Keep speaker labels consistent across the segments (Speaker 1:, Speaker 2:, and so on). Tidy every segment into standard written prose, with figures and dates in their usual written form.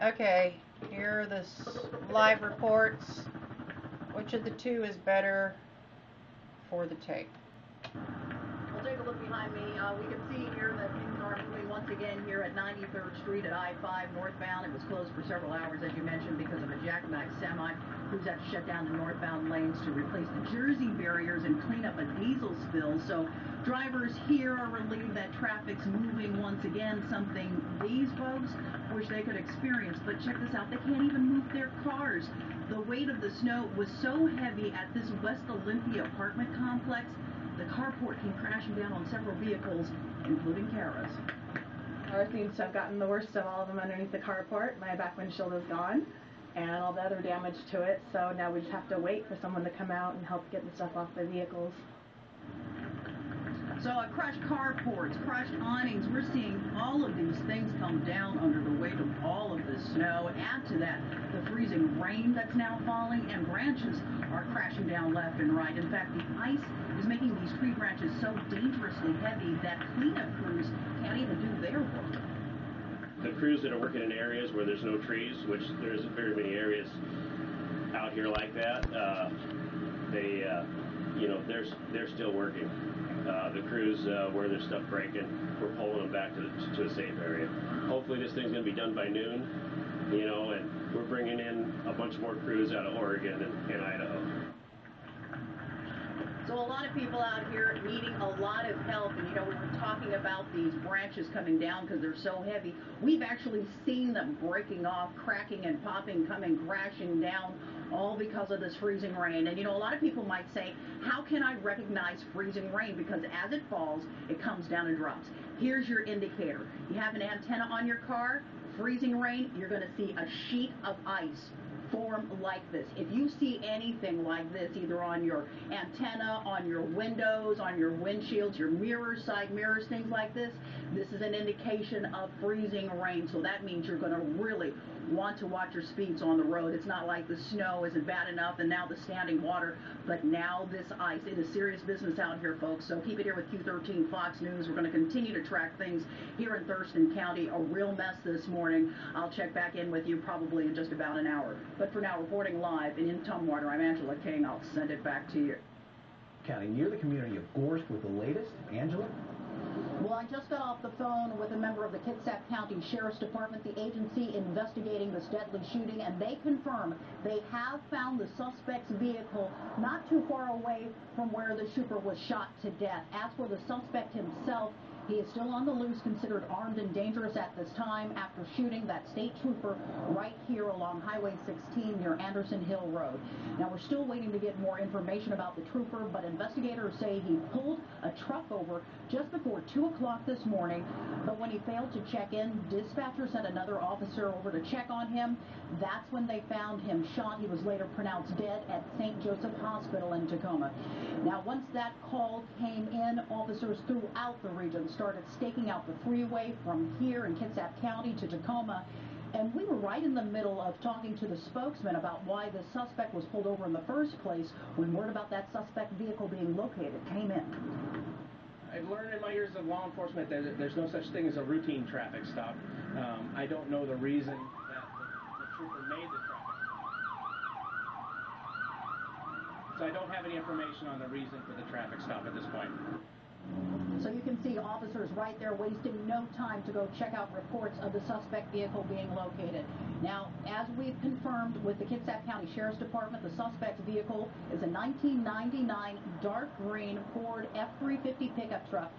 Speaker 1: Okay, here are the live reports. Which of the two is better for the tape?
Speaker 2: We'll take a look behind me. We can see here that things are moving once again here at 93rd Street at I-5 northbound. It was closed for several hours, as you mentioned, because of a jackknife semi. Crews had to shut down the northbound lanes to replace the Jersey barriers and clean up a diesel spill. So drivers here are relieved that traffic's moving once again, something these folks wish they could experience. But check this out, they can't even move their cars. The weight of the snow was so heavy at this West Olympia apartment complex, the carport came crashing down on several vehicles, including Kara's.
Speaker 3: Our seems to have gotten the worst of all of them underneath the carport. My back windshield is gone, and all the other damage to it. So now we just have to wait for someone to come out and help get the stuff off the vehicles.
Speaker 2: So crushed carports, crushed awnings, we're seeing all of these things come down under the weight of all of the snow. Add to that the freezing rain that's now falling, and branches are crashing down left and right. In fact, the ice is making these tree branches so dangerously heavy that cleanup crews can't even do their work.
Speaker 4: The crews that are working in areas where there's no trees, which there isn't very many areas out here like that, they're still working. The crews where there's stuff breaking, we're pulling them back to a safe area. Hopefully this thing's going to be done by noon, and we're bringing in a bunch more crews out of Oregon and Idaho.
Speaker 2: So a lot of people out here needing a lot of help, and we were talking about these branches coming down because they're so heavy. We've actually seen them breaking off, cracking and popping, coming crashing down, all because of this freezing rain. And a lot of people might say, how can I recognize freezing rain? Because as it falls, it comes down and drops. Here's your indicator. You have an antenna on your car, freezing rain, you're going to see a sheet of ice form like this. If you see anything like this, either on your antenna, on your windows, on your windshields, your mirrors, side mirrors, things like this, this is an indication of freezing rain. So that means you're going to really want to watch your speeds on the road. It's not like the snow isn't bad enough and now the standing water, but now this ice. It is serious business out here, folks. So keep it here with Q13 Fox News. We're going to continue to track things here in Thurston County. A real mess this morning. I'll check back in with you probably in just about an hour. But for now, reporting live in Tumwater, I'm Angela King. I'll send it back to you.
Speaker 5: County near the community of Gorst with the latest. Angela?
Speaker 2: Well, I just got off the phone with a member of the Kitsap County Sheriff's Department, the agency investigating this deadly shooting, and they confirm they have found the suspect's vehicle not too far away from where the shooter was shot to death. As for the suspect himself, he is still on the loose, considered armed and dangerous at this time after shooting that state trooper right here along Highway 16 near Anderson Hill Road. Now, we're still waiting to get more information about the trooper, but investigators say he pulled a truck over just before 2 o'clock this morning, but when he failed to check in, dispatcher sent another officer over to check on him. That's when they found him shot. He was later pronounced dead at St. Joseph Hospital in Tacoma. Now, once that call came in, officers throughout the region started staking out the freeway from here in Kitsap County to Tacoma. And we were right in the middle of talking to the spokesman about why the suspect was pulled over in the first place when word about that suspect vehicle being located came in.
Speaker 6: I've learned in my years of law enforcement that there's no such thing as a routine traffic stop. I don't know the reason that the trooper made the traffic stop. So I don't have any information on the reason for the traffic stop at this point.
Speaker 2: So you can see officers right there wasting no time to go check out reports of the suspect vehicle being located. Now, as we've confirmed with the Kitsap County Sheriff's Department, the suspect's vehicle is a 1999 dark green Ford F-350 pickup truck.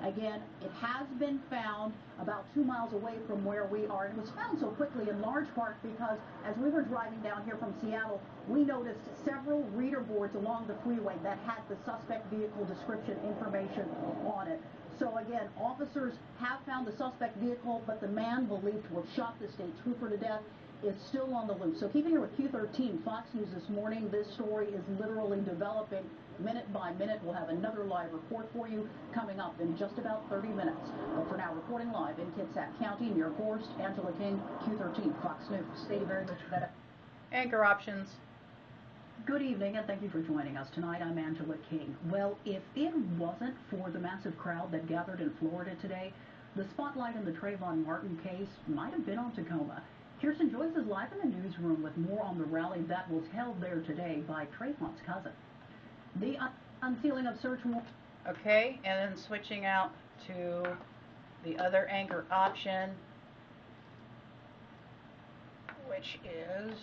Speaker 2: Again, it has been found about 2 miles away from where we are. And it was found so quickly in large part because as we were driving down here from Seattle, we noticed several reader boards along the freeway that had the suspect vehicle description information on it. So again, officers have found the suspect vehicle, but the man believed to have shot the state trooper to death is still on the loose. So keep it here with Q13 Fox News this morning. This story is literally developing minute by minute. We'll have another live report for you coming up in just about 30 minutes. But for now, reporting live in Kitsap County near Gorst, Angela King, Q13 Fox News. Thank you very much for that.
Speaker 1: Anchor options.
Speaker 2: Good evening, and thank you for joining us tonight. I'm Angela King. Well, if it wasn't for the massive crowd that gathered in Florida today, the spotlight in the Trayvon Martin case might have been on Tacoma. Kirsten Joyce is live in the newsroom with more on the rally that was held there today by Trayvon's cousin. The unsealing of search warrant.
Speaker 1: Okay, and then switching out to the other anchor option, which is...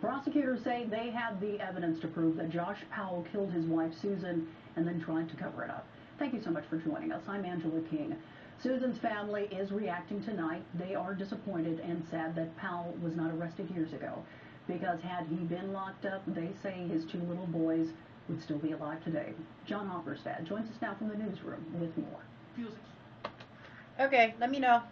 Speaker 2: Prosecutors say they have the evidence to prove that Josh Powell killed his wife Susan and then tried to cover it up. Thank you so much for joining us. I'm Angela King. Susan's family is reacting tonight. They are disappointed and sad that Powell was not arrested years ago, because had he been locked up, they say his two little boys would still be alive today. John Hopperstad joins us now from the newsroom with more.
Speaker 1: Okay, let me know.